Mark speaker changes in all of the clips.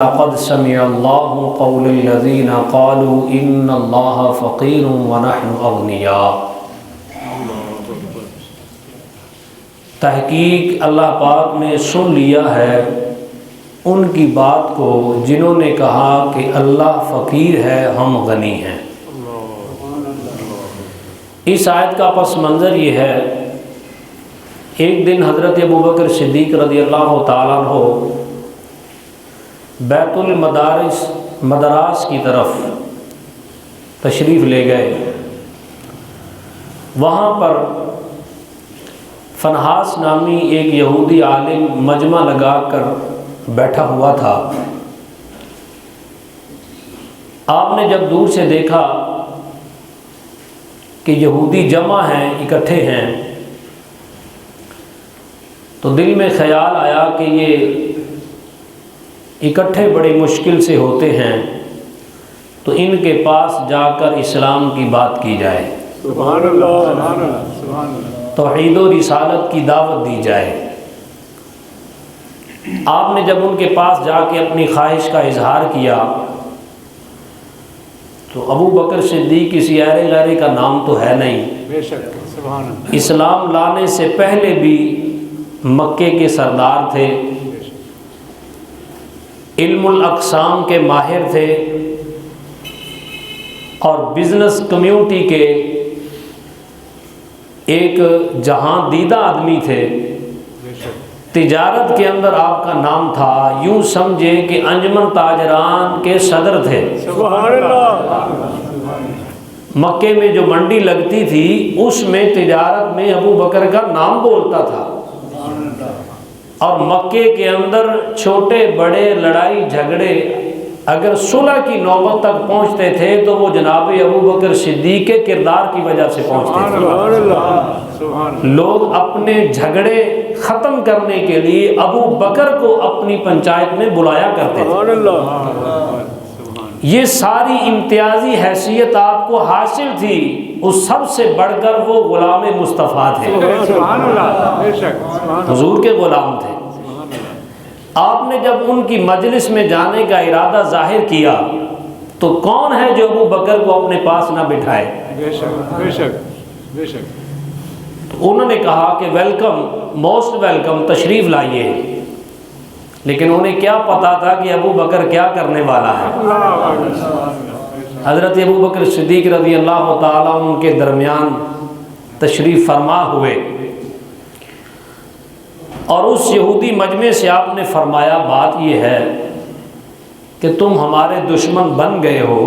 Speaker 1: لقد سمع الله قول الذين قالوا ان الله فقير ونحن اغنياء۔ تحقیق اللہ پاک نے سن لیا ہے ان کی بات کو جنہوں نے کہا کہ اللہ فقیر ہے ہم غنی ہیں۔ اس آیت کا پس منظر یہ ہے، ایک دن حضرت ابوبکر صدیق رضی اللہ تعالیٰ عنہ بیت المدراس کی طرف تشریف لے گئے۔ وہاں پر فنحاس نامی ایک یہودی عالم مجمع لگا کر بیٹھا ہوا تھا۔ آپ نے جب دور سے دیکھا کہ یہودی جمع ہیں، اکٹھے ہیں، تو دل میں خیال آیا کہ یہ اکٹھے بڑی مشکل سے ہوتے ہیں، تو ان کے پاس جا کر اسلام کی بات کی جائے،
Speaker 2: سبحان اللہ، سبحان اللہ، سبحان اللہ،
Speaker 1: توحید و رسالت کی دعوت دی جائے۔ آپ نے جب ان کے پاس جا کے اپنی خواہش کا اظہار کیا تو ابو بکر صدیق کسی ایرے غیرے کا نام تو ہے نہیں،
Speaker 2: بے شک، سبحان اللہ،
Speaker 1: اسلام لانے سے پہلے بھی مکے کے سردار تھے، علم الاقسام کے ماہر تھے اور بزنس کمیونٹی کے ایک جہاں دیدہ آدمی تھے۔ تجارت کے اندر آپ کا نام تھا، یوں سمجھے کہ انجمن تاجران کے صدر تھے۔
Speaker 2: سبحان اللہ،
Speaker 1: مکے میں جو منڈی لگتی تھی اس میں تجارت میں ابو بکر کا نام بولتا تھا، اور مکے کے اندر چھوٹے بڑے لڑائی جھگڑے اگر صلح کی نوبت تک پہنچتے تھے تو وہ جناب ابو بکر صدیق کے کردار کی وجہ سے پہنچتے تھے۔ لوگ اپنے جھگڑے ختم کرنے کے لیے ابو بکر کو اپنی پنچایت میں بلایا کرتے تھے۔ یہ ساری امتیازی حیثیت آپ کو حاصل تھی، اس سب سے بڑھ کر وہ غلام مصطفیٰ تھے، حضور کے غلام تھے۔ آپ نے جب ان کی مجلس میں جانے کا ارادہ ظاہر کیا تو کون ہے جو ابو بکر کو اپنے پاس نہ بٹھائے؟
Speaker 2: بے شک، بے شک، بے شک۔
Speaker 1: تو انہوں نے کہا کہ ویلکم، موسٹ ویلکم، تشریف لائیے، لیکن انہیں کیا پتا تھا کہ ابو بکر کیا کرنے والا ہے۔ حضرت ابو بکر صدیق رضی اللہ تعالیٰ ان کے درمیان تشریف فرما ہوئے، اور اس یہودی مجمع سے آپ نے فرمایا بات یہ ہے کہ تم ہمارے دشمن بن گئے ہو،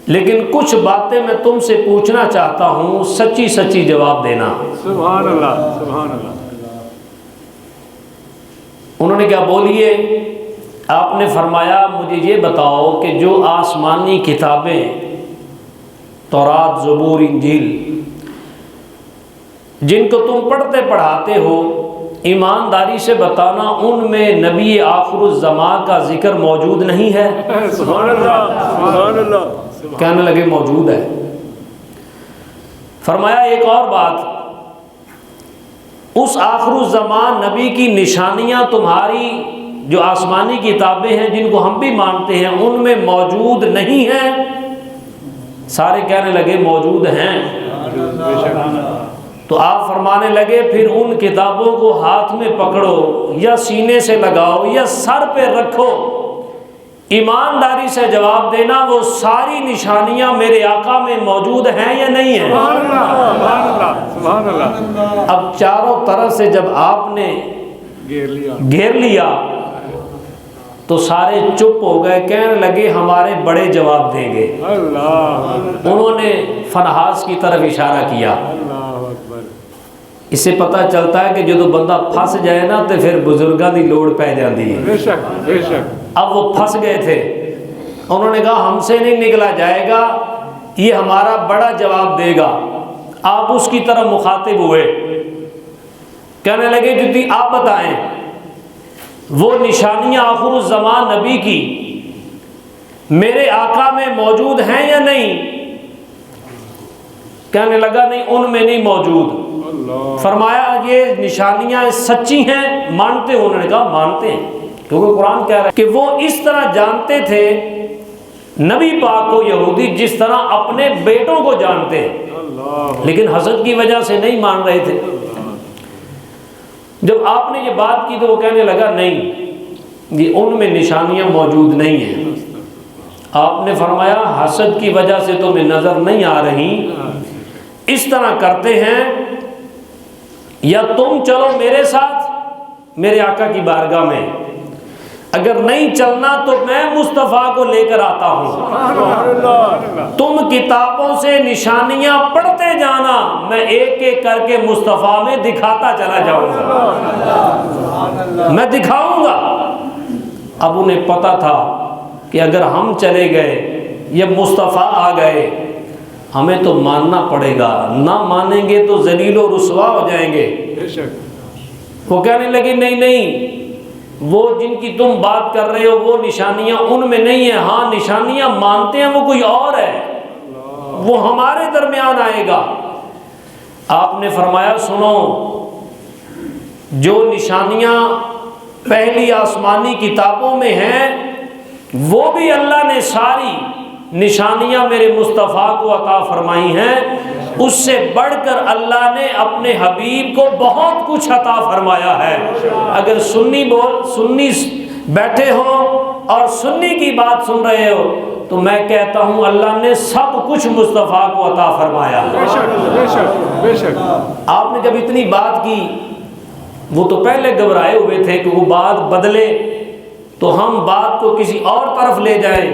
Speaker 1: لیکن کچھ باتیں میں تم سے پوچھنا چاہتا ہوں، سچی سچی جواب دینا۔
Speaker 2: سبحان اللہ، سبحان اللہ۔
Speaker 1: انہوں نے کیا بولیے؟ آپ نے فرمایا مجھے یہ بتاؤ کہ جو آسمانی کتابیں تورات، زبور، انجیل جن کو تم پڑھتے پڑھاتے ہو، ایمانداری سے بتانا ان میں نبی آخر الزمان کا ذکر موجود نہیں ہے؟
Speaker 2: سبحان اللہ، سبحان اللہ۔
Speaker 1: کہنے لگے موجود ہے۔ فرمایا ایک اور بات، اس آخر الزمان نبی کی نشانیاں تمہاری جو آسمانی کتابیں ہیں جن کو ہم بھی مانتے ہیں ان میں موجود نہیں ہیں؟ سارے کہنے لگے موجود ہیں۔ تو آپ فرمانے لگے پھر ان کتابوں کو ہاتھ میں پکڑو یا سینے سے لگاؤ یا سر پہ رکھو، ایمانداری سے جواب دینا وہ ساری نشانیاں میرے آقا میں موجود ہیں یا نہیں ہیں؟
Speaker 2: سبحان اللہ، سبحان اللہ۔
Speaker 1: اب چاروں طرف سے جب آپ نے گھیر لیا تو سارے چپ ہو گئے، کہنے لگے ہمارے بڑے جواب دیں گے۔ انہوں نے فنحاس کی طرف اشارہ کیا۔ اس سے پتہ چلتا ہے کہ جدو بندہ پھنس جائے نا تو پھر بزرگاں دی لوڑ پہ جاندی ہے۔
Speaker 2: بے شک، بے شک۔
Speaker 1: اب وہ پھنس گئے تھے، انہوں نے کہا ہم سے نہیں نکلا جائے گا، یہ ہمارا بڑا جواب دے گا۔ آپ اس کی طرف مخاطب ہوئے، کہنے لگے جدی آپ بتائیں وہ نشانیاں آخر الزمان نبی کی میرے آقا میں موجود ہیں یا نہیں؟ کہنے لگا نہیں، ان میں نہیں موجود۔ فرمایا یہ نشانیاں سچی ہیں، مانتے ہو؟ انہوں نے کہا مانتے ہیں۔ کیونکہ قرآن کہہ رہا ہے کہ وہ اس طرح جانتے تھے نبی پاک کو یہودی جس طرح اپنے بیٹوں کو جانتے ہیں، لیکن حسد کی وجہ سے نہیں مان رہے تھے۔ جب آپ نے یہ بات کی تو وہ کہنے لگا نہیں، یہ ان میں نشانیاں موجود نہیں ہیں۔ آپ نے فرمایا حسد کی وجہ سے تمہیں نظر نہیں آ رہی، اس طرح کرتے ہیں یا تم چلو میرے ساتھ میرے آقا کی بارگاہ میں، اگر نہیں چلنا تو میں مصطفیٰ کو لے کر آتا ہوں، تم کتابوں سے نشانیاں پڑھتے جانا، میں ایک ایک کر کے مصطفیٰ میں دکھاتا چلا جاؤں گا، میں دکھاؤں گا۔ اب انہیں پتا تھا کہ اگر ہم چلے گئے یا مصطفیٰ آ گئے ہمیں تو ماننا پڑے گا، نہ مانیں گے تو ذلیل و رسوا ہو جائیں گے۔ وہ کہنے لگے نہیں نہیں، وہ جن کی تم بات کر رہے ہو وہ نشانیاں ان میں نہیں ہیں، ہاں نشانیاں مانتے ہیں وہ کوئی اور ہے، وہ ہمارے درمیان آئے گا۔ آپ نے فرمایا سنو، جو نشانیاں پہلی آسمانی کتابوں میں ہیں وہ بھی اللہ نے ساری نشانیاں میرے مصطفیٰ کو عطا فرمائی ہیں، اس سے بڑھ کر اللہ نے اپنے حبیب کو بہت کچھ عطا فرمایا ہے۔ اگر سنی بیٹھے ہو اور سنی کی بات سن رہے ہو تو میں کہتا ہوں اللہ نے سب کچھ مصطفیٰ کو عطا فرمایا۔
Speaker 2: بے شک
Speaker 1: آپ نے جب اتنی بات کی، وہ تو پہلے گھبرائے ہوئے تھے کہ وہ بات بدلے تو ہم بات کو کسی اور طرف لے جائیں۔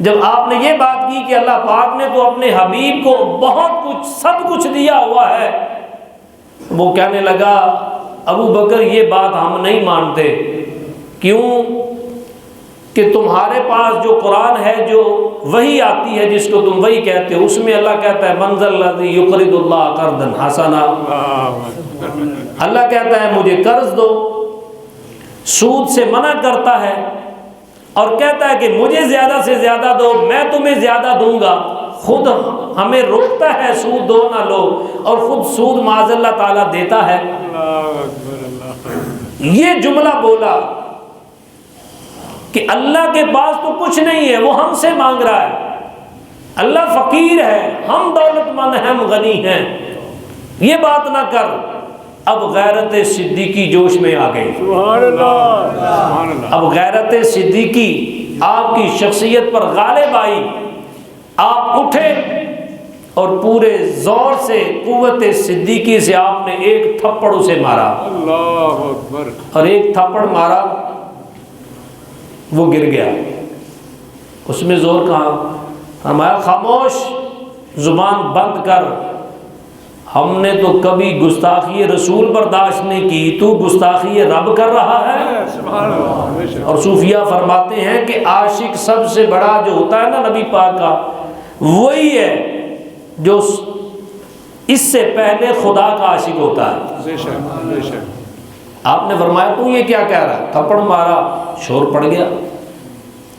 Speaker 1: جب آپ نے یہ بات کی کہ اللہ پاک نے تو اپنے حبیب کو بہت کچھ سب کچھ دیا ہوا ہے، وہ کہنے لگا ابو بکر یہ بات ہم نہیں مانتے، کیوں کہ تمہارے پاس جو قرآن ہے، جو وحی آتی ہے جس کو تم وحی کہتے ہو، اس میں اللہ کہتا ہے من ذا الذی یقرض اللہ قرضا حسنا، اللہ کہتا ہے مجھے قرض دو، سود سے منع کرتا ہے اور کہتا ہے کہ مجھے زیادہ سے زیادہ دو میں تمہیں زیادہ دوں گا، خود ہمیں روکتا ہے سود دو نہ لو اور خود سود معاذ اللہ تعالیٰ دیتا ہے۔ یہ جملہ بولا کہ اللہ کے پاس تو کچھ نہیں ہے، وہ ہم سے مانگ رہا ہے، اللہ فقیر ہے، ہم دولت مند ہیں، ہم غنی ہیں، یہ بات نہ کر۔ اب غیرت صدیقی جوش میں آ گئی،
Speaker 2: سبحان اللہ،
Speaker 1: اب غیرت صدیقی آپ کی شخصیت پر غالب آئی، آپ اٹھے اور پورے زور سے قوت صدیقی سے آپ نے ایک تھپڑ اسے مارا،
Speaker 2: اللہ اکبر،
Speaker 1: اور ایک تھپڑ مارا وہ گر گیا، اس میں زور کہاں؟ فرمایا خاموش، زبان بند کر، ہم نے تو کبھی گستاخی رسول برداشت نہیں کی، تو گستاخی رب کر رہا ہے۔
Speaker 2: سبحان اللہ،
Speaker 1: اور صوفیہ فرماتے ہیں کہ عاشق سب سے بڑا جو ہوتا ہے نا نبی پاک کا، وہی ہے جو اس سے پہلے خدا کا عاشق ہوتا ہے۔
Speaker 2: بے شک بے شک۔
Speaker 1: آپ نے فرمایا تو یہ کیا کہہ رہا ہے؟ تھپڑ مارا، شور پڑ گیا۔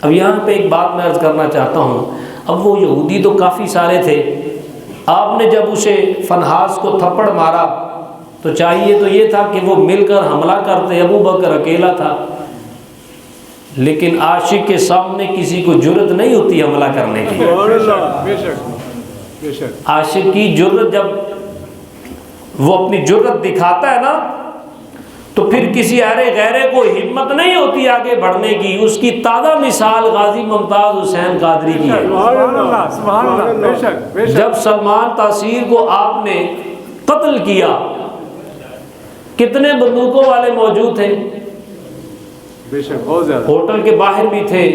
Speaker 1: اب یہاں پہ ایک بات میں عرض کرنا چاہتا ہوں، اب وہ یہودی تو کافی سارے تھے، آپ نے جب اسے فنہاس کو تھپڑ مارا تو چاہیے تو یہ تھا کہ وہ مل کر حملہ کرتے، ابو بکر اکیلا تھا، لیکن عاشق کے سامنے کسی کو جرت نہیں ہوتی حملہ کرنے کی۔
Speaker 2: سبحان اللہ، بے شک بے شک۔
Speaker 1: عاشق کی جرت، جب وہ اپنی جرت دکھاتا ہے نا تو پھر کسی غیرے کو ہمت نہیں ہوتی آگے بڑھنے کی۔ اس کی تازہ مثال غازی ممتاز حسین قادری کی ہے۔
Speaker 2: سبحان اللہ، سبحان اللہ، بے شک بے شک۔
Speaker 1: جب سلمان تاثیر کو آپ نے قتل کیا، کتنے بندوقوں والے موجود تھے؟
Speaker 2: بے شک بہت زیادہ۔
Speaker 1: ہوٹل کے باہر بھی تھے،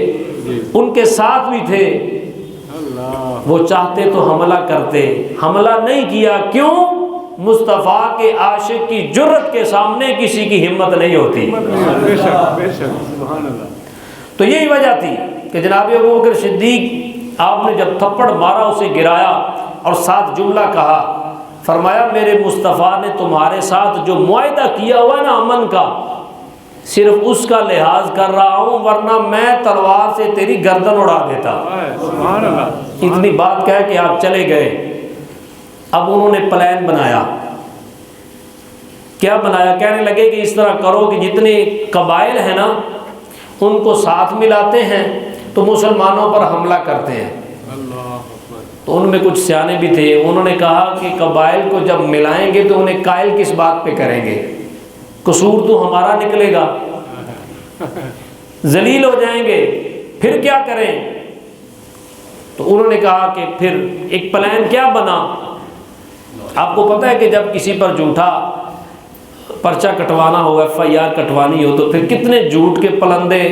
Speaker 1: ان کے ساتھ بھی تھے،
Speaker 2: اللہ،
Speaker 1: وہ چاہتے تو حملہ کرتے، حملہ نہیں کیا، کیوں؟ مصطفیٰ کے عاشق کی جرت کے سامنے کسی کی ہمت نہیں ہوتی۔
Speaker 2: بے شک بے شک، سبحان اللہ۔
Speaker 1: تو یہی وجہ تھی کہ جناب ابو بکر صدیق آپ نے جب تھپڑ مارا اسے گرایا اور ساتھ جملہ کہا، فرمایا میرے مصطفیٰ نے تمہارے ساتھ جو معاہدہ کیا ہوا ہے نا امن کا، صرف اس کا لحاظ کر رہا ہوں، ورنہ میں تلوار سے تیری گردن اڑا دیتا۔
Speaker 2: سبحان اللہ۔
Speaker 1: اتنی بات کہہ کہ آپ چلے گئے۔ اب انہوں نے پلان بنایا، کیا بنایا؟ کہنے لگے کہ اس طرح کرو کہ جتنے قبائل ہیں نا ان کو ساتھ ملاتے ہیں تو مسلمانوں پر حملہ کرتے ہیں۔
Speaker 2: اللہ اکبر۔
Speaker 1: تو ان میں کچھ سیانے بھی تھے، انہوں نے کہا کہ قبائل کو جب ملائیں گے تو انہیں قائل کس بات پہ کریں گے، قصور تو ہمارا نکلے گا، ذلیل ہو جائیں گے، پھر کیا کریں؟ تو انہوں نے کہا کہ پھر ایک پلان کیا بنا۔ آپ کو پتہ ہے کہ جب کسی پر جھوٹا پرچہ کٹوانا ہو، FIR کٹوانی ہو، تو پھر کتنے جھوٹ کے پلندے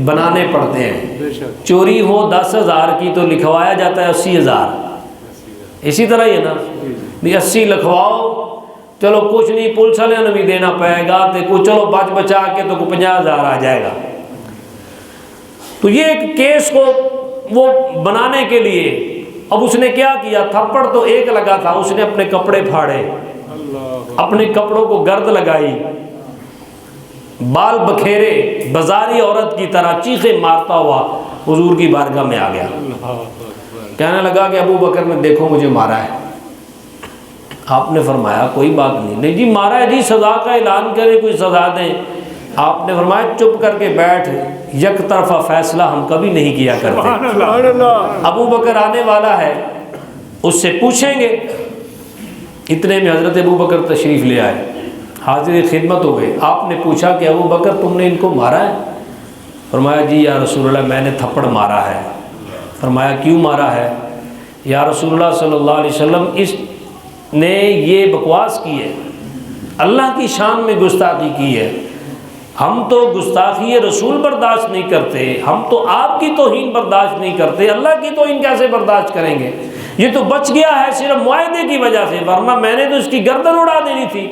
Speaker 1: بنانے پڑتے ہیں۔
Speaker 2: بے شک۔
Speaker 1: چوری ہو 10,000 کی تو لکھوایا جاتا ہے 80,000۔ اسی طرح ہی ہے نا، بھی 80 لکھواؤ، چلو کچھ نہیں، پولیس والے نے بھی دینا پڑے گا، تو کچھ چلو بچ بچا کے تو 50,000 آ جائے گا۔ تو یہ ایک کیس کو وہ بنانے کے لیے اب اس نے کیا کیا، تھپڑ تو ایک لگا تھا، اس نے اپنے کپڑے پھاڑے، اپنے کپڑوں کو گرد لگائی، بال بکھیرے، بازاری عورت کی طرح چیخیں مارتا ہوا حضور کی بارگاہ میں آ گیا، کہنے لگا کہ ابو بکر نے دیکھو مجھے مارا ہے۔ آپ نے فرمایا کوئی بات نہیں، نہیں جی مارا ہے جی، سزا کا اعلان کرے، کوئی سزا دیں۔ آپ نے فرمایا چپ کر کے بیٹھ، یک طرفہ فیصلہ ہم کبھی نہیں کیا کرتے، ابو بکر آنے والا ہے، اس سے پوچھیں گے۔ اتنے میں حضرت ابو بکر تشریف لے آئے، حاضر خدمت ہو گئے۔ آپ نے پوچھا کہ ابو بکر تم نے ان کو مارا ہے؟ فرمایا جی یا رسول اللہ میں نے تھپڑ مارا ہے۔ فرمایا کیوں مارا ہے؟ یا رسول اللہ صلی اللہ علیہ وسلم اس نے یہ بکواس کی ہے، اللہ کی شان میں گستاخی کی ہے، ہم تو گستاخی رسول برداشت نہیں کرتے، ہم تو آپ کی توہین برداشت نہیں کرتے، اللہ کی توہین کیسے برداشت کریں گے؟ یہ تو بچ گیا ہے صرف معاہدے کی وجہ سے، ورنہ میں نے تو اس کی گردن اڑا دینی تھی۔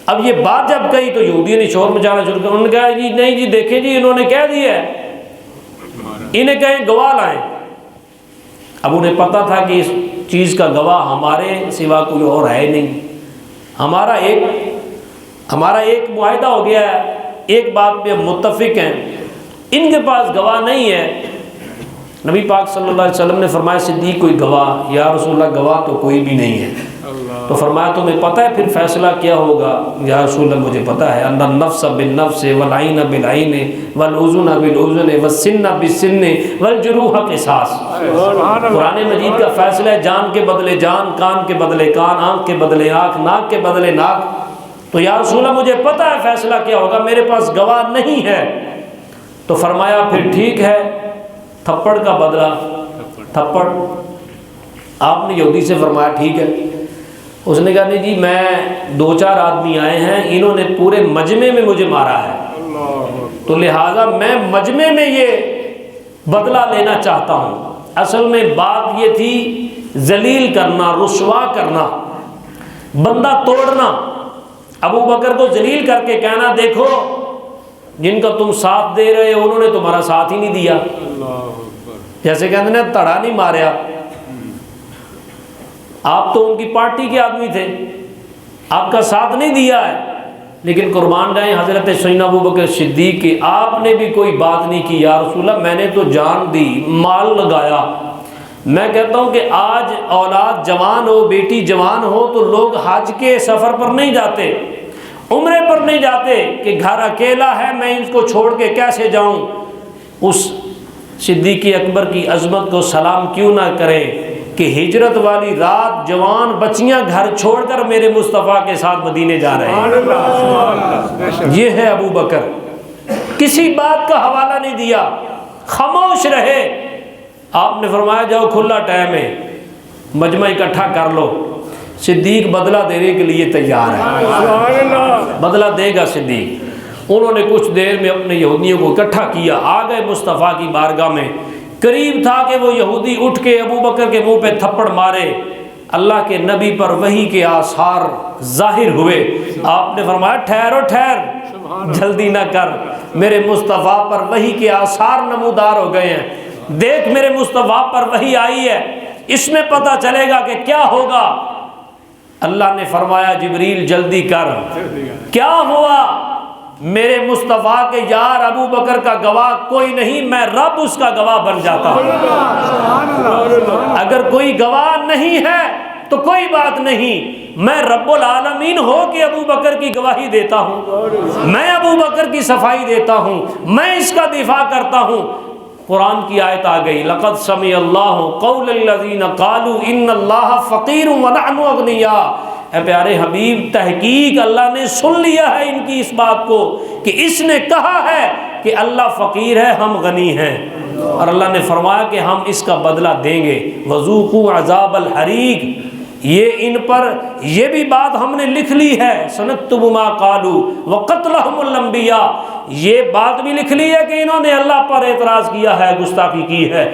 Speaker 1: اب یہ بات جب کہی تو یہودیوں نے شور مچانا شروع کیا، انہوں نے کہا جی نہیں جی دیکھیں جی انہوں نے کہہ دیا ہے، انہیں کہیں گواہ لائیں۔ اب انہیں پتا تھا کہ اس چیز کا گواہ ہمارے سوا کوئی اور ہے نہیں، ہمارا ایک معاہدہ ہو گیا ہے، ایک بات پہ ہم متفق ہیں، ان کے پاس گواہ نہیں ہے۔ نبی پاک صلی اللہ علیہ وسلم نے فرمایا صدیق کوئی گواہ؟ یا رسول اللہ گواہ تو کوئی بھی نہیں ہے۔ تو فرمایا تمہیں پتہ ہے پھر فیصلہ کیا ہوگا؟ یا رسول اللہ مجھے پتہ ہے، ان النفس بالنفس والعین بالعین والاذن بالاذن والسن بالسن والجروح قصاص۔ قرآن مجید کا فیصلہ ہے جان کے بدلے جان، کان کے بدلے کان، آنکھ کے بدلے آنکھ، ناک کے بدلے ناک۔ تو یا رسول اللہ مجھے پتہ ہے فیصلہ کیا ہوگا، میرے پاس گواہ نہیں ہے۔ تو فرمایا پھر ٹھیک ہے، تھپڑ کا بدلہ تھپڑ۔ آپ نے یہودی سے فرمایا ٹھیک ہے۔ اس نے کہا نہیں جی میں 2-4 آدمی آئے ہیں، انہوں نے پورے مجمع میں مجھے مارا ہے، تو لہٰذا میں مجمع میں یہ بدلہ لینا چاہتا ہوں۔ اصل میں بات یہ تھی ذلیل کرنا، رسوا کرنا، بندہ توڑنا، ابو بکر کو ذلیل کر کے کہنا دیکھو جن کا تم ساتھ دے رہے ہو انہوں نے تمہارا ساتھ ہی نہیں دیا، جیسے کہتے ہیں تڑا نہیں ماریا، آپ تو ان کی پارٹی کے آدمی تھے، آپ کا ساتھ نہیں دیا ہے۔ لیکن قربان جائیں حضرت سیدنا ابو بکر صدیق کی، آپ نے بھی کوئی بات نہیں کی، یا رسول اللہ میں نے تو جان دی، مال لگایا۔ میں کہتا ہوں کہ آج اولاد جوان ہو، بیٹی جوان ہو تو لوگ حج کے سفر پر نہیں جاتے، عمرے پر نہیں جاتے کہ گھر اکیلا ہے میں اس کو چھوڑ کے کیسے جاؤں۔ اس صدیق اکبر کی عظمت کو سلام کیوں نہ کریں کہ ہجرت والی رات جوان بچیاں گھر چھوڑ کر میرے مصطفیٰ کے ساتھ مدینے جا رہے ہیں۔ یہ ہے ابو بکر، کسی بات کا حوالہ نہیں دیا، خاموش رہے۔ آپ نے فرمایا جاؤ کھلا ٹائم ہے، مجمع اکٹھا کر لو، صدیق بدلہ دینے کے لیے تیار ہے، بدلہ دے گا صدیق۔ انہوں نے کچھ دیر میں اپنے یہودیوں کو اکٹھا کیا، آ گئے مصطفیٰ کی بارگاہ میں، قریب تھا کہ وہ یہودی اٹھ کے ابو بکر کے منہ پہ تھپڑ مارے۔ اللہ کے نبی پر وحی کے آثار ظاہر ہوئے۔ آپ نے فرمایا ٹھہرو ٹھہر، جلدی نہ کر، میرے مصطفیٰ پر وحی کے آثار نمودار ہو گئے ہیں، دیکھ میرے مصطفیٰ پر وحی آئی ہے، اس میں پتہ چلے گا کہ کیا ہوگا۔ اللہ نے فرمایا جبریل جلدی کر، کیا ہوا؟ میرے مصطفیٰ کے یار ابو بکر کا گواہ کوئی نہیں، میں رب اس کا گواہ بن جاتا ہوں۔ اگر کوئی گواہ نہیں ہے تو کوئی بات نہیں، میں رب العالمین ہو کہ ابو بکر کی گواہی دیتا ہوں، میں ابو بکر کی صفائی دیتا ہوں، میں اس کا دفاع کرتا ہوں۔ قرآن کی آیت آ گئی، لقد سمع اللہ قول الذین قالوا ان اللہ فقیر ونحن اغنیاء۔ اے پیارے حبیب، تحقیق اللہ نے سن لیا ہے ان کی اس بات کو کہ اس نے کہا ہے کہ اللہ فقیر ہے، ہم غنی ہیں، اور اللہ نے فرمایا کہ ہم اس کا بدلہ دیں گے۔ وذوقوا عذاب الحریق، یہ ان پر یہ بھی بات ہم نے لکھ لی ہے، سنکتب ما قالوا وقتلہم الانبیاء، یہ بات بھی لکھ لی ہے کہ انہوں نے اللہ پر اعتراض کیا ہے، گستاخی کی ہے،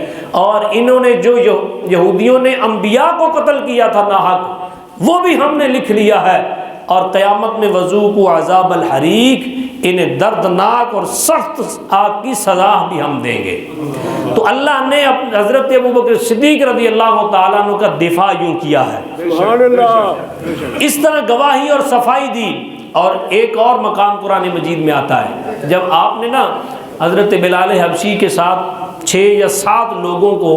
Speaker 1: اور انہوں نے جو یہودیوں نے انبیاء کو قتل کیا تھا ناحق، وہ بھی ہم نے لکھ لیا ہے، اور قیامت میں وذوقوا عذاب الحریق، انہیں دردناک اور سخت آگ کی سزا بھی ہم دیں گے۔ تو اللہ نے حضرت ابوبکر صدیق رضی اللہ تعالیٰ عنہ کا دفاع یوں کیا ہے،
Speaker 2: سبحان اللہ،
Speaker 1: اس طرح گواہی اور صفائی دی۔ اور ایک اور مقام قرآن مجید میں آتا ہے، جب آپ نے نا حضرت بلال حبشی کے ساتھ 6 یا 7 لوگوں کو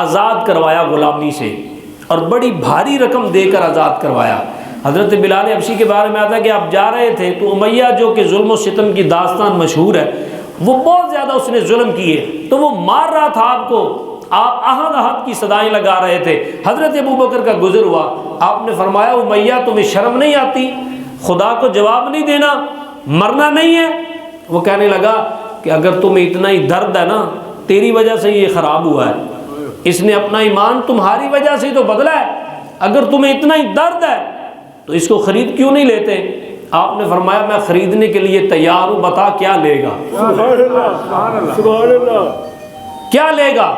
Speaker 1: آزاد کروایا غلامی سے، اور بڑی بھاری رقم دے کر آزاد کروایا۔ حضرت بلال حبشی کے بارے میں آتا ہے کہ آپ جا رہے تھے تو امیہ جو کہ ظلم و ستم کی داستان مشہور ہے، وہ بہت زیادہ اس نے ظلم کیے، تو وہ مار رہا تھا آپ کو، آپ احد احد کی صدائیں لگا رہے تھے۔ حضرت ابوبکر کا گزر ہوا، آپ نے فرمایا امیہ تمہیں شرم نہیں آتی، خدا کو جواب نہیں دینا، مرنا نہیں ہے؟ وہ کہنے لگا کہ اگر تمہیں اتنا ہی درد ہے نا، تیری وجہ سے یہ خراب ہوا ہے، اس نے اپنا ایمان تمہاری وجہ سے تو بدلا ہے، اگر تمہیں اتنا ہی درد ہے تو اس کو خرید کیوں نہیں لیتے؟ آپ نے فرمایا میں خریدنے کے لیے تیار ہوں، بتا کیا لے گا؟
Speaker 2: سبحان اللہ، سبحان اللہ،
Speaker 1: کیا لے گا؟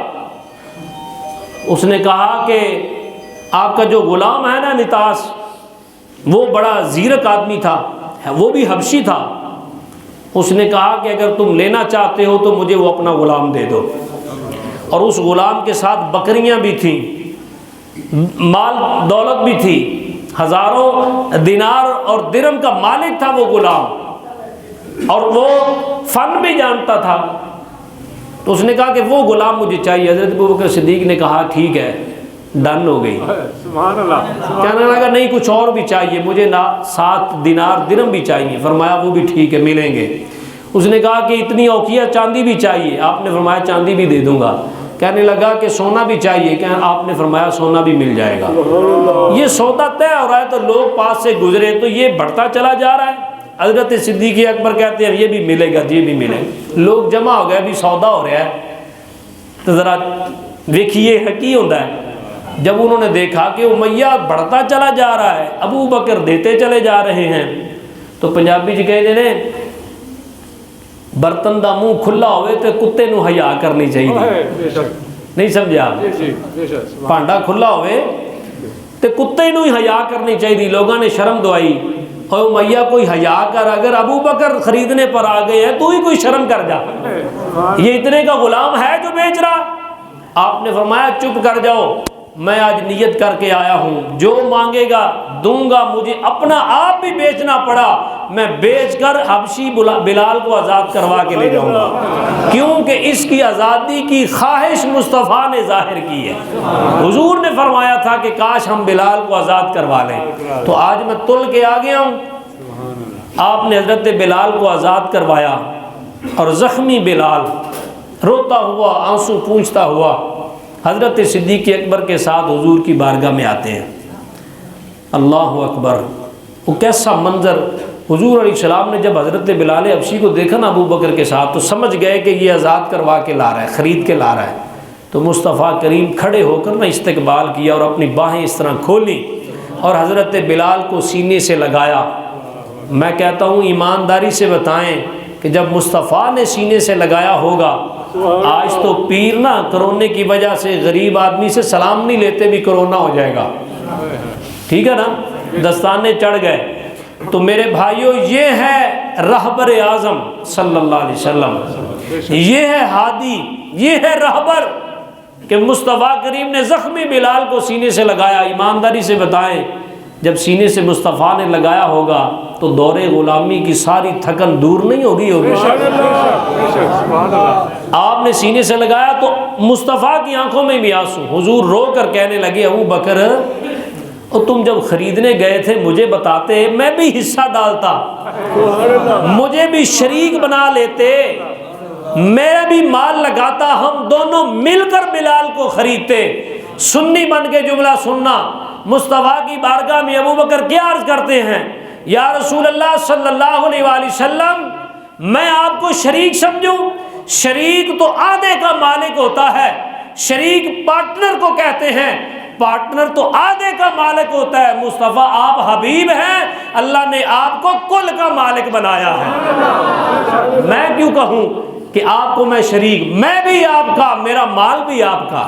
Speaker 1: اس نے کہا کہ آپ کا جو غلام ہے نا نتاس، وہ بڑا زیرک آدمی تھا، وہ بھی حبشی تھا، اس نے کہا کہ اگر تم لینا چاہتے ہو تو مجھے وہ اپنا غلام دے دو، اور اس غلام کے ساتھ بکریاں بھی تھیں، مال دولت بھی تھی، ہزاروں دینار اور درہم کا مالک تھا وہ غلام، اور وہ فن بھی جانتا تھا۔ تو اس نے کہا کہ وہ غلام مجھے چاہیے۔ حضرت ابوبکر صدیق نے کہا ٹھیک ہے، ڈن ہو گئی۔
Speaker 2: سبحان اللہ،
Speaker 1: کہنے لگا نہیں کچھ اور بھی چاہیے، مجھے 7 دینار درہم بھی چاہیے۔ فرمایا وہ بھی ٹھیک ہے، ملیں گے۔ اس نے کہا کہ اتنی اوقیہ چاندی بھی چاہیے، آپ نے فرمایا چاندی بھی دے دوں گا۔ کہنے لگا کہ سونا بھی چاہیے، کہ آپ نے فرمایا سونا بھی مل جائے گا۔ یہ سودا طے ہو رہا ہے تو لوگ پاس سے گزرے تو یہ بڑھتا چلا جا رہا ہے۔ حضرت صدیق اکبر کہتے ہیں یہ بھی ملے گا، یہ بھی ملے گا۔ لوگ جمع ہو گئے، ابھی سودا ہو رہا ہے، تو ذرا دیکھیے کی ہوتا ہے۔ جب انہوں نے دیکھا کہ امیہ بڑھتا چلا جا رہا ہے، ابو بکر دیتے چلے جا رہے ہیں، تو پنجابی جی کہتے ہیں برتن دا منہ کھلا ہوئے تو کتے نو حیا کرنی چاہیے، نہیں سمجھا؟ پانڈا کھلا ہوئے تو کتے نو ہی حیا کرنی چاہیے۔ لوگوں نے شرم دوائی، اور امیہ کوئی حیا کر، اگر ابو بکر خریدنے پر آ گئے ہیں تو ہی کوئی شرم کر جا، یہ اتنے کا غلام ہے جو بیچ رہا۔ آپ نے فرمایا چپ کر جاؤ، میں آج نیت کر کے آیا ہوں، جو مانگے گا دوں گا، مجھے اپنا آپ بھی بیچنا پڑا میں بیچ کر حبشی بلال کو آزاد کروا کے لے جاؤں گا، کیونکہ اس کی آزادی کی خواہش مصطفیٰ نے ظاہر کی ہے۔ حضور نے فرمایا تھا کہ کاش ہم بلال کو آزاد کروا لیں، تو آج میں تل کے آ گیا ہوں۔ آپ نے حضرت بلال کو آزاد کروایا، اور زخمی بلال روتا ہوا، آنسو پوچھتا ہوا حضرت صدیق اکبر کے ساتھ حضور کی بارگاہ میں آتے ہیں۔ اللہ اکبر، وہ کیسا منظر! حضور علیہ السلام نے جب حضرت بلال حبشی کو دیکھا نا ابو بکر کے ساتھ، تو سمجھ گئے کہ یہ آزاد کروا کے لا رہا ہے، خرید کے لا رہا ہے۔ تو مصطفیٰ کریم کھڑے ہو کر نا استقبال کیا، اور اپنی باہیں اس طرح کھولی اور حضرت بلال کو سینے سے لگایا۔ میں کہتا ہوں ایمانداری سے بتائیں کہ جب مصطفیٰ نے سینے سے لگایا ہوگا، آج تو پیر نا کرونے کی وجہ سے غریب آدمی سے سلام نہیں لیتے، بھی کرونا ہو جائے گا، ٹھیک ہے نا، دستانے چڑھ گئے۔ تو میرے بھائیوں، یہ ہے رہبر اعظم صلی اللہ علیہ وسلم، یہ ہے ہادی، یہ ہے رہبر، کہ مصطفیٰ کریم نے زخمی بلال کو سینے سے لگایا۔ ایمانداری سے بتائیں جب سینے سے مصطفیٰ نے لگایا ہوگا تو دور غلامی کی ساری تھکن دور نہیں ہوگی۔
Speaker 2: سبحان اللہ،
Speaker 1: آپ نے سینے سے لگایا تو مصطفیٰ کی آنکھوں میں بھی آنسو. حضور رو کر کہنے لگے ابو بکر اور تم جب خریدنے گئے تھے مجھے بتاتے میں بھی حصہ ڈالتا, مجھے بھی شریک بنا لیتے, میں بھی مال لگاتا, ہم دونوں مل کر بلال کو خریدتے. سنی بن کے جملہ سننا. مصطفیٰ کی بارگاہ میں ابو بکر کیا عرض کرتے ہیں, یا رسول اللہ صلی اللہ علیہ وآلہ وسلم میں آپ کو شریک سمجھوں؟ شریک تو آدھے کا مالک ہوتا ہے, شریک پارٹنر کو کہتے ہیں, پارٹنر تو آدھے کا مالک ہوتا ہے. مصطفیٰ آپ حبیب ہیں, اللہ نے آپ کو کل کا مالک بنایا ہے. میں کیوں کہوں کہ آپ کو میں شریک, میں بھی آپ کا, میرا مال بھی آپ کا,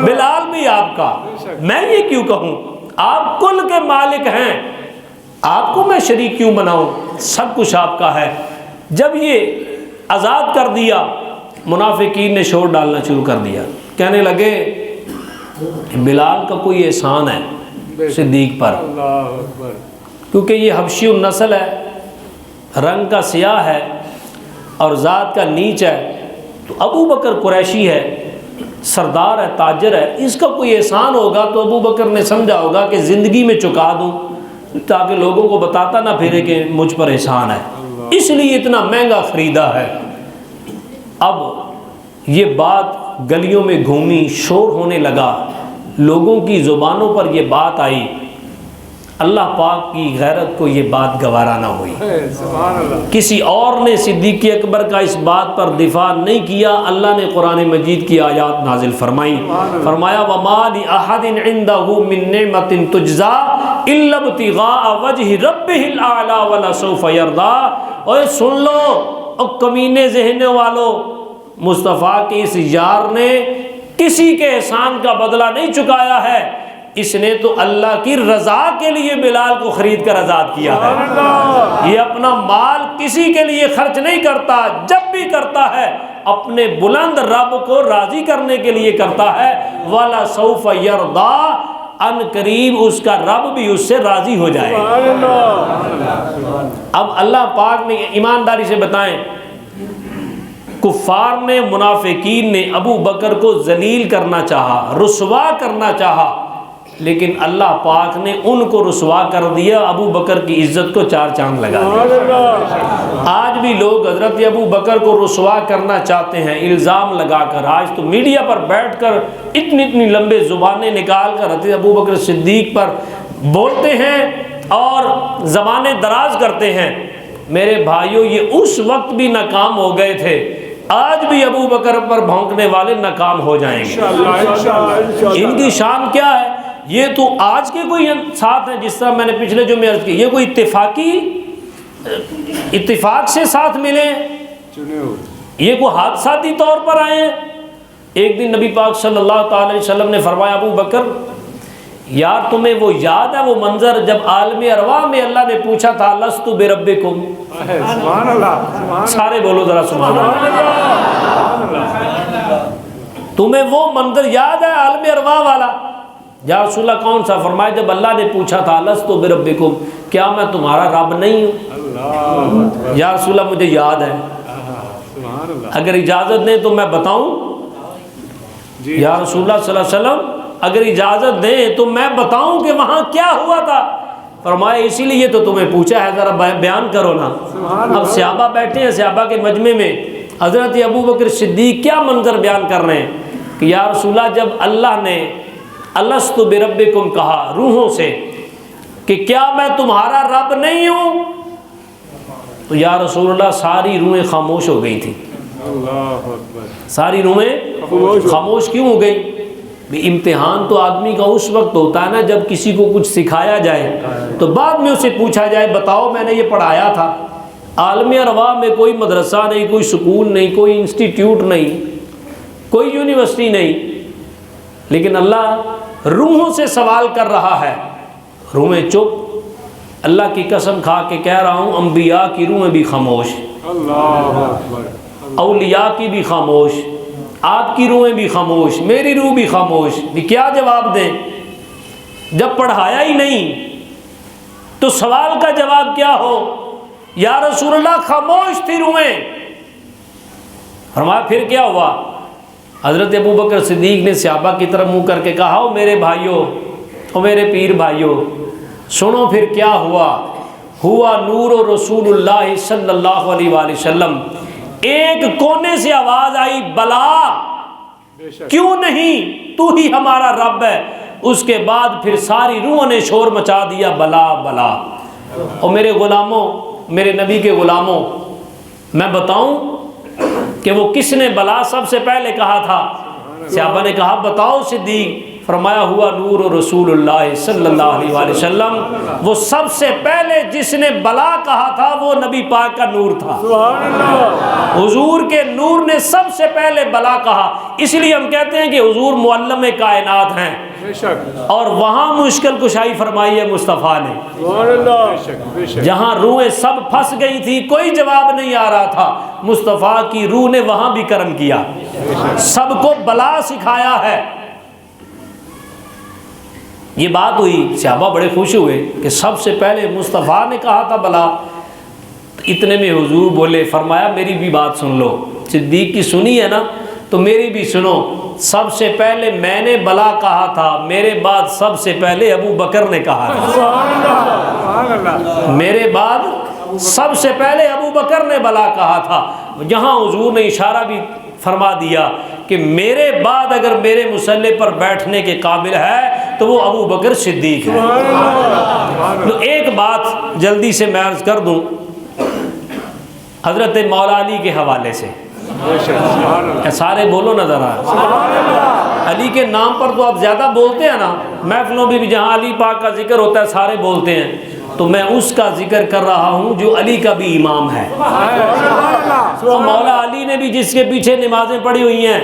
Speaker 1: بلال بھی آپ کا, میں یہ کیوں کہوں؟ آپ کل کے مالک ہیں, آپ کو میں شریک کیوں بناؤں؟ سب کچھ آپ کا ہے. جب یہ آزاد کر دیا منافقین نے شور ڈالنا شروع کر دیا, کہنے لگے بلال کا کوئی احسان ہے صدیق پر, کیونکہ یہ حبشی النسل ہے, رنگ کا سیاہ ہے اور ذات کا نیچ ہے, تو ابو بکر قریشی ہے, سردار ہے, تاجر ہے, اس کا کوئی احسان ہوگا تو ابو بکر نے سمجھا ہوگا کہ زندگی میں چکا دوں تاکہ لوگوں کو بتاتا نہ پھرے کہ مجھ پر احسان ہے, اس لیے اتنا مہنگا خریدا ہے. اب یہ بات گلیوں میں گھومی, شور ہونے لگا, لوگوں کی زبانوں پر یہ بات آئی. اللہ پاک کی غیرت کو یہ بات گوارا نہ ہوئی. کسی اور نے صدیق اکبر کا اس بات پر دفاع نہیں کیا. اللہ نے قرآن مجید کی آیات نازل فرمائی, فرمایا وَمَا لِأَحَدٍ عِنْدَهُ مِن نِعْمَةٍ تُجْزَىٰ إِلَّا ابْتِغَاءَ وَجْهِ رَبِّهِ الْأَعْلَىٰ وَلَسَوْفَ يَرْضَىٰ. اور سن لو اور کمینے ذہن والوں, مصطفیٰ کے اس یار نے کسی کے احسان کا بدلہ نہیں چکایا ہے, اس نے تو اللہ کی رضا کے لیے بلال کو خرید کر آزاد کیا ہے. یہ اپنا مال کسی کے لیے خرچ نہیں کرتا, جب بھی کرتا ہے اپنے بلند رب کو راضی کرنے کے لیے کرتا ہے. وَلَسَوْفَ يَرْضَىٰ, ان قریب اس کا رب بھی اس سے راضی ہو جائے. اب اللہ پاک نے ایمانداری سے بتائیں, کفار نے, منافقین نے ابو بکر کو ذلیل کرنا چاہا, رسوا کرنا چاہا, لیکن اللہ پاک نے ان کو رسوا کر دیا, ابو بکر کی عزت کو چار چاند لگا دیا. آج بھی لوگ حضرت ابو بکر کو رسوا کرنا چاہتے ہیں الزام لگا کر. آج تو میڈیا پر بیٹھ کر اتنی لمبے زبانیں نکال کر حضرت ابو بکر صدیق پر بولتے ہیں اور زبانیں دراز کرتے ہیں. میرے بھائیوں, یہ اس وقت بھی ناکام ہو گئے تھے, آج بھی ابو بکر پر بھونکنے والے ناکام ہو جائیں گے. ان کی شان کیا ہے؟ یہ تو آج کے کوئی ساتھ ہیں, جس طرح میں نے پچھلے جو میں عرض کی, یہ کوئی اتفاق سے ساتھ ملے, یہ کوئی حادثاتی طور پر آئے ہیں. ایک دن نبی پاک صلی اللہ تعالی علیہ وسلم نے فرمایا ابو بکر یار تمہیں وہ یاد ہے وہ منظر جب عالم ارواح میں اللہ نے پوچھا تھا لست بربکم؟ سبحان اللہ, سارے بولو ذرا سبحان اللہ. تمہیں وہ منظر یاد ہے عالم ارواح والا؟ یا رسول اللہ کون سا؟ فرمایا جب اللہ نے پوچھا تھا لست بربکم, کیا میں تمہارا رب نہیں ہوں؟ یا رسول اللہ مجھے یاد ہے, اگر اجازت دیں تو میں بتاؤں؟ یا رسول اللہ صلی اللہ علیہ وسلم اگر اجازت دیں تو میں بتاؤں کہ وہاں کیا ہوا تھا؟ فرمایا اسی لیے تو تمہیں پوچھا ہے, ذرا بیان کرو نا. اب صحابہ بیٹھے ہیں صحابہ کے مجمع میں, حضرت ابو بکر صدیق کیا منظر بیان کر رہے ہیں کہ یا رسول اللہ جب اللہ نے الست بربکم کہا روحوں سے کہ کیا میں تمہارا رب نہیں ہوں, تو یا رسول اللہ ساری روحیں خاموش ہو گئی تھیں. ساری روحیں خاموش کیوں ہو گئی؟ امتحان تو آدمی کا اس وقت ہوتا ہے نا جب کسی کو کچھ سکھایا جائے تو بعد میں اسے پوچھا جائے بتاؤ میں نے یہ پڑھایا تھا. عالم ارواح میں کوئی مدرسہ نہیں, کوئی سکول نہیں, کوئی انسٹیٹیوٹ نہیں, کوئی یونیورسٹی نہیں, لیکن اللہ روحوں سے سوال کر رہا ہے. روحیں چپ, اللہ کی قسم کھا کے کہہ رہا ہوں انبیاء کی روحیں بھی خاموش, اولیاء کی بھی خاموش, آپ کی روحیں بھی خاموش, میری روح بھی خاموش. کیا جواب دیں جب پڑھایا ہی نہیں تو سوال کا جواب کیا ہو؟ یا رسول اللہ خاموش تھی روحیں, فرمایا پھر کیا ہوا؟ حضرت ابو بکر صدیق نے صحابہ کی طرف منہ کر کے کہا او میرے بھائیوں، او میرے پیر بھائیوں، سنو پھر کیا ہوا۔ ہوا نور و رسول اللہ صلی اللہ علیہ وآلہ وسلم، ایک کونے سے آواز آئی بلا، کیوں نہیں، تو ہی ہمارا رب ہے۔ اس کے بعد پھر ساری روحوں نے شور مچا دیا بلا بلا۔ اور میرے غلاموں، میرے نبی کے غلاموں، میں بتاؤں کہ وہ کس نے بلا سب سے پہلے کہا تھا؟ صحابہ نے کہا بتاؤ صدیق۔ فرمایا ہوا نور و رسول اللہ صلی اللہ علیہ وآلہ وسلم، وہ سب سے پہلے جس نے بلا کہا تھا وہ نبی پاک کا نور تھا۔ حضور کے نور نے سب سے پہلے بلا کہا، اس لیے ہم کہتے ہیں کہ حضور معلم کائنات ہیں، اور وہاں مشکل کشائی فرمائی ہے مصطفیٰ نے۔ جہاں روحیں سب پھنس گئی تھی، کوئی جواب نہیں آ رہا تھا، مصطفیٰ کی روح نے وہاں بھی کرم کیا، سب کو بلا سکھایا ہے۔ یہ بات ہوئی، صحابہ بڑے خوش ہوئے کہ سب سے پہلے مصطفیٰ نے کہا تھا بلا۔ اتنے میں حضور بولے، فرمایا میری بھی بات سن لو، صدیق کی سنی ہے نا تو میری بھی سنو۔ سب سے پہلے میں نے بلا کہا تھا، میرے بعد سب سے پہلے ابو بکر نے کہا تھا، میرے بعد سب سے پہلے ابو بکر نے بلا کہا تھا۔ جہاں حضور نے اشارہ بھی فرما دیا کہ میرے بعد اگر میرے مصلی پر بیٹھنے کے قابل ہے تو وہ ابو بکر صدیق ہے۔ تو ایک بات جلدی سے میں عرض کر دوں حضرت مولا علی کے حوالے سے، سارے بولو نا ذرا، علی کے نام پر تو آپ زیادہ بولتے ہیں نا، محفلوں میں بھی جہاں علی پاک کا ذکر ہوتا ہے سارے بولتے ہیں، تو میں اس کا ذکر کر رہا ہوں جو علی کا بھی امام ہے۔ تو مولا علی نے بھی جس کے پیچھے نمازیں پڑھی ہوئی ہیں،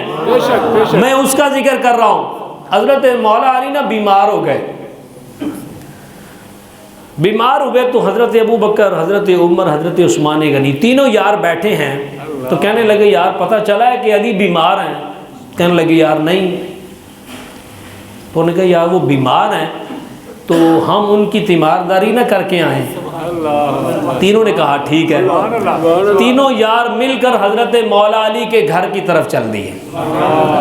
Speaker 1: میں اس کا ذکر کر رہا ہوں۔ حضرت مولا علی نا بیمار ہو گئے، بیمار ہوئے تو حضرت ابو بکر، حضرت عمر، حضرت عثمان غنی تینوں یار بیٹھے ہیں، تو کہنے لگے یار پتہ چلا ہے کہ علی بیمار ہیں؟ کہنے لگے یار نہیں۔ تو انہوں نے کہا یار وہ بیمار ہیں تو ہم ان کی تیمارداری نہ کر کے آئیں۔ تینوں نے کہا ٹھیک ہے۔ تینوں یار مل کر حضرت مولا علی کے گھر کی طرف چل دیے۔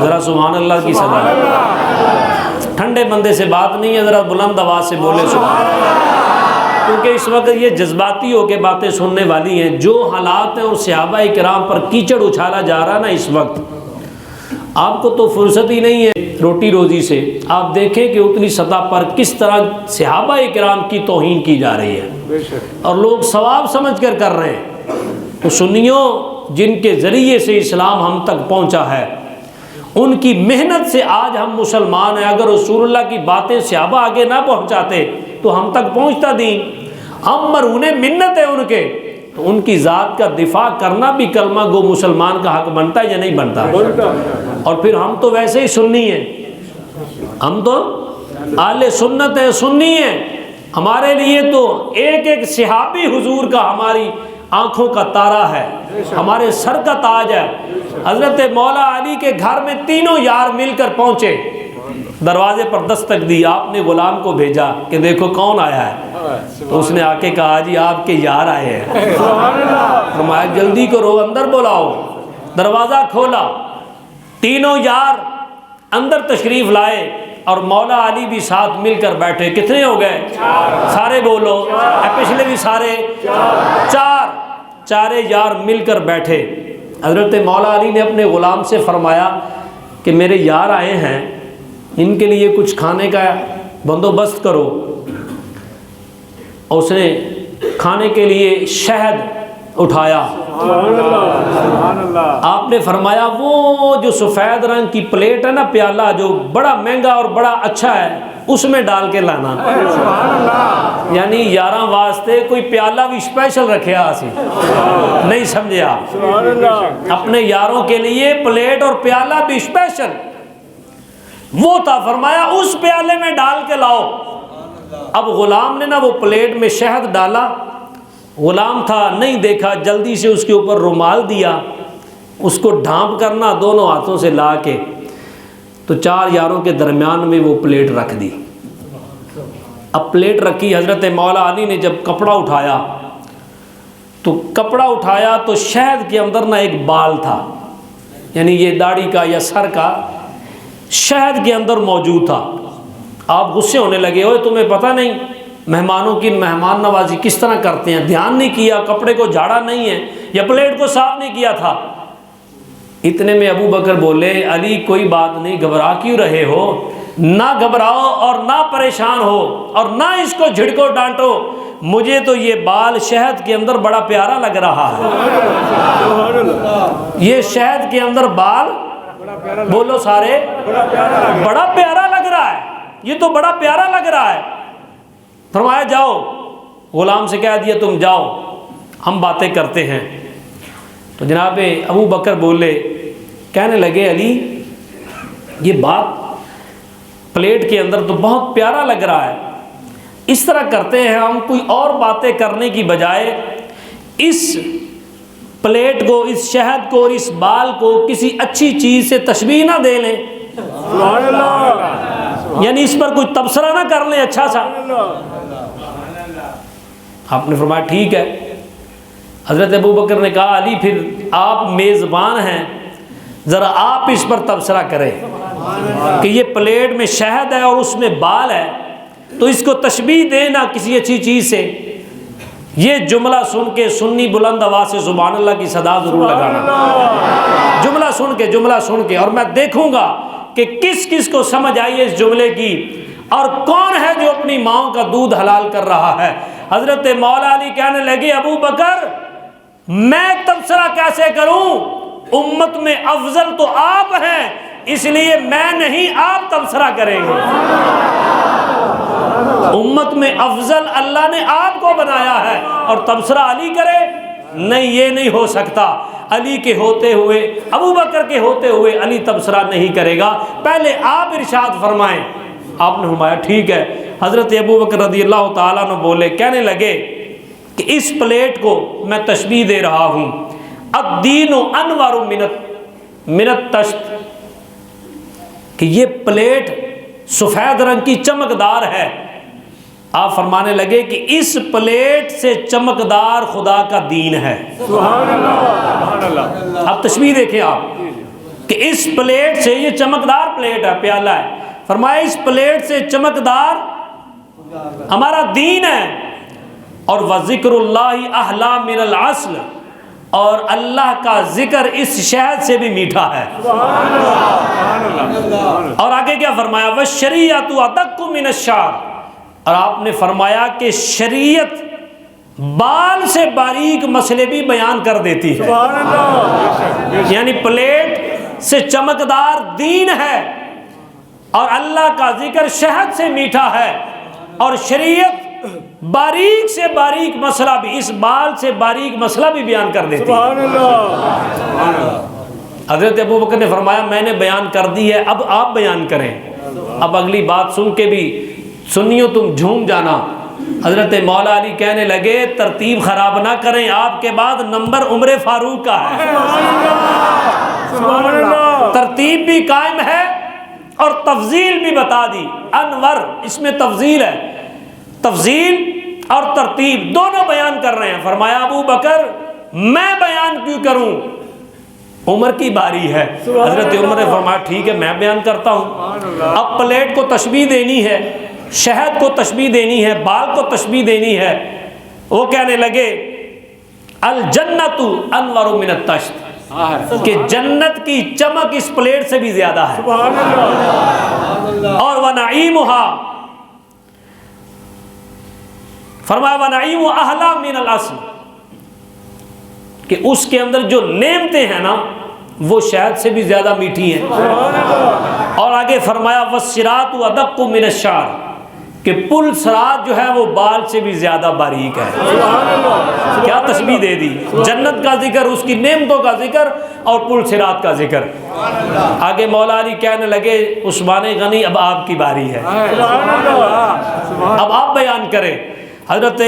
Speaker 1: ذرا سبحان اللہ کی صدا، ٹھنڈے بندے سے بات نہیں ہے، ذرا بلند آواز سے بولے سبحان اللہ، کیونکہ اس وقت یہ جذباتی ہو کے باتیں سننے والی ہیں۔ جو حالات ہیں اور صحابہ کرام پر کیچڑ اچھالا جا رہا نا اس وقت، آپ کو تو فرصت ہی نہیں ہے روٹی روزی سے، آپ دیکھیں کہ اتنی سطح پر کس طرح صحابہ کرام کی توہین کی جا رہی ہے اور لوگ ثواب سمجھ کر کر رہے ہیں۔ تو سنیوں، جن کے ذریعے سے اسلام ہم تک پہنچا ہے، ان کی محنت سے آج ہم مسلمان ہیں۔ اگر رسول اللہ کی باتیں صحابہ آگے نہ پہنچاتے تو ہم تک پہنچتا دین؟ ہم مرہون منت ہیں ان کے، تو ان کی ذات کا دفاع کرنا بھی کلمہ گو مسلمان کا حق بنتا ہے یا نہیں بنتا؟ اور پھر ہم تو ویسے ہی سنی ہیں، ہم تو اہل سنت ہیں، سنی ہیں، ہمارے لیے تو ایک ایک صحابی حضور کا ہماری آنکھوں کا تارا ہے، ہمارے سر کا تاج ہے۔ حضرت مولا علی کے گھر میں تینوں یار مل کر پہنچے، دروازے پر دستک دی، آپ نے غلام کو بھیجا کہ دیکھو کون آیا ہے، تو اس نے آ کے کہا جی آپ کے یار آئے ہیں۔ فرمایا جلدی کرو اندر بلاؤ۔ دروازہ کھولا، تینوں یار اندر تشریف لائے اور مولا علی بھی ساتھ مل کر بیٹھے۔ کتنے ہو گئے؟ سارے بولو، پچھلے بھی سارے، چارے یار مل کر بیٹھے۔ حضرت مولا علی نے اپنے غلام سے فرمایا کہ میرے یار آئے ہیں، ان کے لیے کچھ کھانے کا بندوبست کرو۔ اور اس نے کھانے کے لیے شہد اٹھایا۔ آپ نے فرمایا وہ جو سفید رنگ کی پلیٹ ہے نا، پیالہ جو بڑا مہنگا اور بڑا اچھا ہے، اس میں ڈال کے لانا۔ یعنی یاراں واسطے کوئی پیالہ بھی اسپیشل رکھے آسی، نہیں سمجھے آپ؟ اپنے یاروں کے لیے پلیٹ اور پیالہ بھی اسپیشل وہ تھا۔ فرمایا اس پیالے میں ڈال کے لاؤ۔ اب غلام نے نا وہ پلیٹ میں شہد ڈالا، غلام تھا نہیں دیکھا، جلدی سے اس کے اوپر رومال دیا، اس کو ڈھانپ کرنا دونوں ہاتھوں سے لا کے، تو چار یاروں کے درمیان میں وہ پلیٹ رکھ دی۔ اب پلیٹ رکھی، حضرت مولا علی نے جب کپڑا اٹھایا تو شہد کے اندر نا ایک بال تھا، یعنی یہ داڑھی کا یا سر کا شہد کے اندر موجود تھا۔ آپ غصے ہونے لگے، اوے تمہیں پتہ نہیں مہمانوں کی مہمان نوازی کس طرح کرتے ہیں، دھیان نہیں کیا، کپڑے کو جھاڑا نہیں ہے یا پلیٹ کو صاف نہیں کیا تھا۔ اتنے میں ابو بکر بولے علی کوئی بات نہیں، گھبرا کیوں رہے ہو؟ نہ گھبراؤ اور نہ پریشان ہو اور نہ اس کو جھڑکو ڈانٹو، مجھے تو یہ بال شہد کے اندر بڑا پیارا لگ رہا ہے۔ یہ شہد کے اندر بال، بولو سارے، بڑا پیارا لگ رہا ہے، یہ تو بڑا پیارا لگ رہا ہے۔ فرمایا جاؤ، غلام سے کہہ دیا تم جاؤ، ہم باتیں کرتے ہیں۔ تو جناب ابو بکر بولے، کہنے لگے علی یہ بات پلیٹ کے اندر تو بہت پیارا لگ رہا ہے، اس طرح کرتے ہیں ہم کوئی اور باتیں کرنے کی بجائے اس پلیٹ کو، اس شہد کو اور اس بال کو کسی اچھی چیز سے تشبیہ نہ دے لیں،
Speaker 2: سبحان اللہ،
Speaker 1: یعنی اس پر کوئی تبصرہ نہ کر لیں اچھا سا۔ آپ نے فرمایا ٹھیک ہے۔ حضرت ابو بکر نے کہا علی پھر آپ میزبان ہیں، ذرا آپ اس پر تبصرہ کریں کہ یہ پلیٹ میں شہد ہے اور اس میں بال ہے، تو اس کو تشبیہ دینا کسی اچھی چیز سے۔ یہ جملہ سن کے سنی بلند آواز سے سبحان اللہ کی صدا ضرور لگانا، جملہ سن کے، اور میں دیکھوں گا کہ کس کس کو سمجھ آئی ہے اس جملے کی اور کون ہے جو اپنی ماں کا دودھ حلال کر رہا ہے۔ حضرت مولا علی کہنے لگے ابو بکر میں تبصرہ کیسے کروں، امت میں افضل تو آپ ہیں، اس لیے میں نہیں، آپ تبصرہ کریں گے۔ امت میں افضل اللہ نے آپ کو بنایا ہے اور تبصرہ علی کرے؟ نہیں، یہ نہیں ہو سکتا۔ علی کے ہوتے ہوئے، ابو بکر کے ہوتے ہوئے علی تبصرہ نہیں کرے گا، پہلے آپ ارشاد فرمائیں۔ آپ نے فرمایا ٹھیک ہے۔ حضرت ابو بکر رضی اللہ تعالیٰ عنہ بولے، کہنے لگے کہ اس پلیٹ کو میں تشبیہ دے رہا ہوں، الدین انور من الطشت، کہ یہ پلیٹ سفید رنگ کی چمکدار ہے۔ آپ فرمانے لگے کہ اس پلیٹ سے چمکدار خدا کا دین ہے۔
Speaker 2: سبحان اللہ۔
Speaker 1: اب تشبیہ دیکھیں آپ کہ اس پلیٹ سے، یہ چمکدار پلیٹ ہے، پیالہ ہے، فرمایا اس پلیٹ سے چمکدار ہمارا دین ہے، اور وذکر اللہ احلی من العسل، اور اللہ کا ذکر اس شہد سے بھی میٹھا ہے۔ اور آگے کیا فرمایا، والشریعۃ ادق من الشعر، اور آپ نے فرمایا کہ شریعت بال سے باریک مسئلے بھی بیان کر دیتی ہے۔ یعنی پلیٹ سے چمکدار دین ہے اور اللہ کا ذکر شہد سے میٹھا ہے، اور شریعت باریک سے باریک مسئلہ بھی، اس بال سے باریک مسئلہ بھی بیان کر دیتی ہے۔
Speaker 2: سبحان اللہ۔
Speaker 1: حضرت ابو بکر نے فرمایا میں نے بیان کر دی ہے، اب آپ بیان کریں۔ اب اگلی بات سن کے بھی سنیو تم جھوم جانا۔ حضرت مولا علی کہنے لگے ترتیب خراب نہ کریں، آپ کے بعد نمبر عمر فاروق کا ہے۔
Speaker 2: سبحان اللہ۔
Speaker 1: ترتیب بھی قائم ہے اور تفضیل بھی بتا دی، انور اس میں تفضیل ہے، تفضیل اور ترتیب دونوں بیان کر رہے ہیں۔ فرمایا ابو بکر میں بیان کیوں کروں، عمر کی باری ہے۔ حضرت عمر نے فرمایا ٹھیک ہے میں بیان کرتا ہوں۔ اب پلیٹ کو تشبیہ دینی ہے، شہد کو تشبیہ دینی ہے، بال کو تشبیہ دینی ہے۔ وہ کہنے لگے الجنت انور من الطشت، کہ جنت کی چمک اس پلیٹ سے بھی زیادہ ہے۔
Speaker 2: سبحان اللہ۔
Speaker 1: اور وَنَعِيمُهَا، فرمایا وَنَعِيمُ أَحْلَى مِنَ الْعَسْلِ، کہ اس کے اندر جو نعمتیں ہیں نا وہ شہد سے بھی زیادہ میٹھی ہیں۔ اور آگے فرمایا وَالصِّرَاطُ أَدَقُّ مِنَ الشَّعْرِ، کہ پل صراط جو ہے وہ بال سے بھی زیادہ باریک ہے۔ کیا تشبیہ دے دی، جنت کا ذکر، اس کی نعمتوں کا ذکر اور پل صراط کا ذکر۔ آگے مولا علی کہنے لگے عثمان غنی اب آپ کی باری ہے، اب آپ بیان کریں۔ حضرت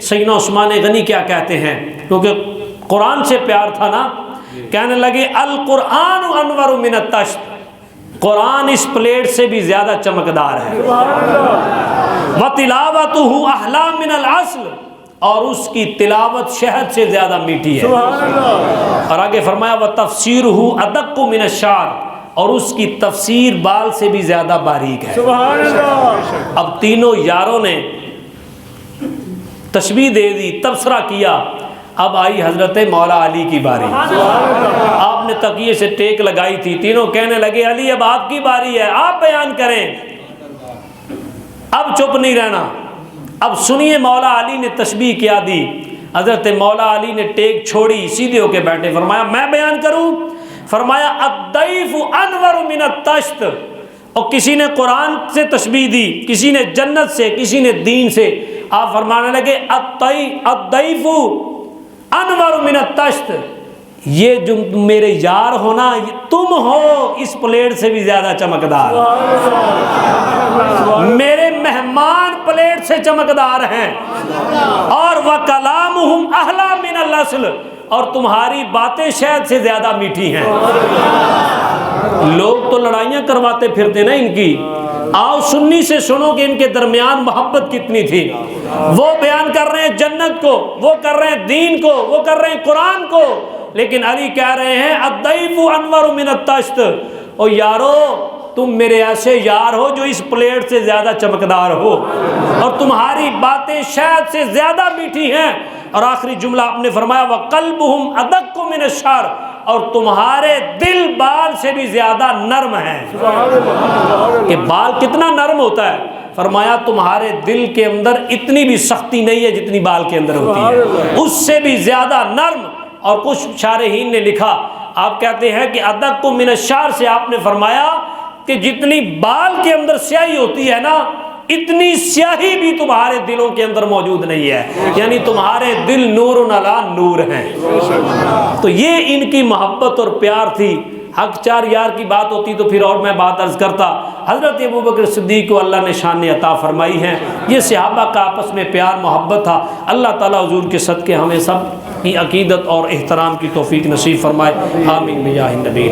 Speaker 1: سیدنا عثمان غنی کیا کہتے ہیں، کیونکہ قرآن سے پیار تھا نا، کہنے لگے القرآن انور من الطشت، قرآن اس پلیٹ سے بھی زیادہ چمکدار ہے۔ وَتِلَاوَتُهُ أَحْلَى مِنَ الْعَسْلِ، اور اس کی تلاوت شہد سے زیادہ میٹھی ہے۔
Speaker 2: سبحان اللہ،
Speaker 1: اور آگے فرمایا وَتَفْسِيرُهُ أَدَقُّ مِنَ الشَّعْرِ، اور اس کی تفسیر بال سے بھی زیادہ باریک ہے۔
Speaker 2: سبحان اللہ،
Speaker 1: اب تینوں یاروں نے تشبیہ دے دی، تبصرہ کیا۔ اب آئی حضرت مولا علی کی باری۔ آپ نے تکیے سے ٹیک لگائی تھی، تینوں کہنے لگے علی اب آپ کی باری ہے، آپ بیان کریں، اب چپ نہیں رہنا۔ اب سنیے مولا علی نے تشبیہ کیا دی۔ حضرت مولا علی نے ٹیک چھوڑی، سیدھے ہو کے بیٹھے، فرمایا میں بیان کروں؟ فرمایا الضیف انور من الطشت، اور کسی نے قرآن سے تشبیہ دی، کسی نے جنت سے، کسی نے دین سے۔ آپ فرمانے لگے الضیف انور من الطشت، یہ جو میرے یار ہونا تم ہو اس پلیٹ سے بھی زیادہ چمکدار، میرے مہمان پلیٹ سے چمکدار ہیں، اور وَكَلَامُهُمْ أَحْلَى مِنَ الْعَسْلِ، اور تمہاری باتیں شہد سے زیادہ میٹھی ہیں۔ لوگ تو لڑائیاں کرواتے پھرتے نا ان کی، آؤ سنی سے سنو کہ ان کے درمیان محبت کتنی تھی۔ وہ بیان کر رہے ہیں جنت کو، وہ کر رہے ہیں دین کو، وہ کر رہے ہیں قرآن کو، لیکن علی کہہ رہے ہیں الضیف انور من الطشت، او یارو تم میرے ایسے یار ہو جو اس پلیٹ سے زیادہ چمکدار ہو، اور تمہاری باتیں شہد سے زیادہ میٹھی ہیں۔ اور آخری جملہ آپ نے فرمایا وَقَلْبُهُمْ أَدَقُّ مِنَ الشَّعْرِ، اور تمہارے دل بال سے بھی زیادہ نرم ہیں۔ کہ بال کتنا نرم ہوتا ہے؟ فرمایا تمہارے دل کے اندر اتنی بھی سختی نہیں ہے جتنی بال کے اندر ہوتی ہے، اس سے بھی زیادہ نرم۔ اور کچھ شارحین نے لکھا، آپ کہتے ہیں کہ ادق من الشعر سے آپ نے فرمایا کہ جتنی بال کے اندر سیاہی ہوتی ہے نا، اتنی سیاہی بھی تمہارے دلوں کے اندر موجود نہیں ہے، یعنی تمہارے دل نور علی نور ہیں۔ تو یہ ان کی محبت اور پیار تھی۔ حق چار یار کی بات ہوتی تو پھر اور میں بات عرض کرتا۔ حضرت ابوبکر صدیق کو اللہ نے شان عطا فرمائی ہے، یہ صحابہ کا آپس میں پیار محبت تھا۔ اللہ تعالیٰ حضور کے صدقے ہمیں سب کی عقیدت اور احترام کی توفیق نصیب فرمائے، آمین بجاہ النبی۔